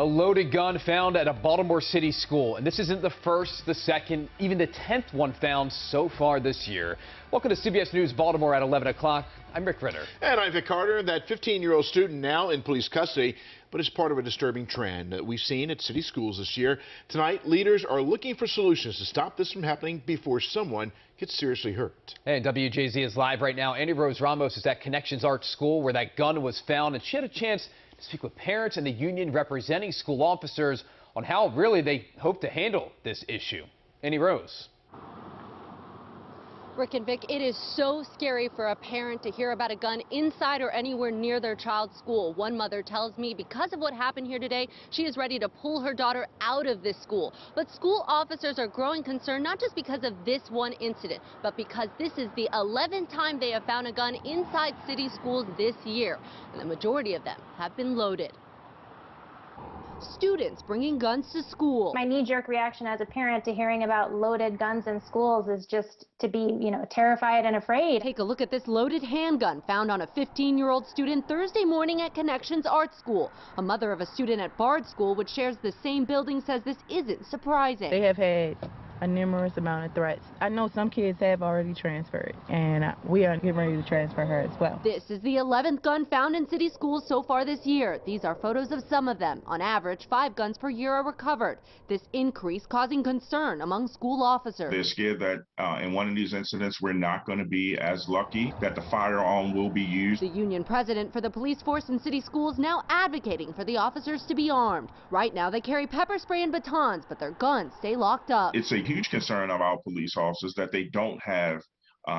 A loaded gun found at a Baltimore City school. And this isn't the first, the second, even the 10th one found so far this year. Welcome to CBS News Baltimore at 11 o'clock. I'm Rick Ritter. And I'm Vic Carter. That 15-year-old student now in police custody, but it's part of a disturbing trend that we've seen at city schools this year. Tonight, leaders are looking for solutions to stop this from happening before someone gets seriously hurt. Hey, WJZ is live right now. Annie Rose Ramos is at Connections Arts School where that gun was found, and she had a chance to speak with parents and the union representing school officers on how really they hope to handle this issue. Annie Rose. Rick and Vic, it is so scary for a parent to hear about a gun inside or anywhere near their child's school. One mother tells me because of what happened here today, she is ready to pull her daughter out of this school. But school officers are growing concerned not just because of this one incident, but because this is the 11th time they have found a gun inside city schools this year, and the majority of them have been loaded. Students bringing guns to school. My knee-jerk reaction as a parent to hearing about loaded guns in schools is just to be, terrified and afraid. Take a look at this loaded handgun found on a 15-year-old student Thursday morning at Connections Art School. A mother of a student at Bard School, which shares the same building, says this isn't surprising. They have had a numerous amount of threats. I know some kids have already transferred, and we are getting ready to transfer her as well. This is the 11th gun found in city schools so far this year. These are photos of some of them. On average, 5 guns per year are recovered. This increase causing concern among school officers. They're scared that in one of these incidents, we're not going to be as lucky, that the firearm will be used. The union president for the police force in city schools now advocating for the officers to be armed. Right now, they carry pepper spray and batons, but their guns stay locked up. It's a huge concern of our police officers that they don't have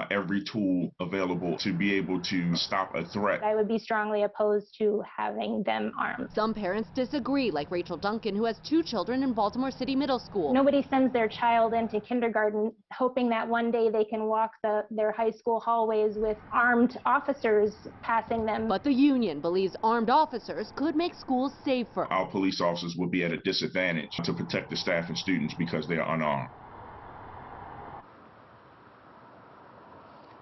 every tool available to be able to stop a threat. I would be strongly opposed to having them armed. Some parents disagree, like Rachel Duncan, who has 2 children in Baltimore City Middle School. Nobody sends their child into kindergarten hoping that one day they can walk their high school hallways with armed officers passing them. But the union believes armed officers could make schools safer. Our police officers will be at a disadvantage to protect the staff and students because they are unarmed.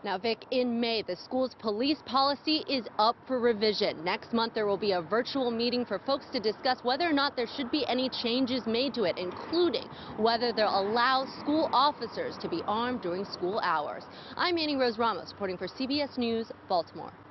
Now, Vic, in May, the school's police policy is up for revision. Next month, there will be a virtual meeting for folks to discuss whether or not there should be any changes made to it, including whether they'll allow school officers to be armed during school hours. I'm Annie Rose Ramos, reporting for CBS News, Baltimore.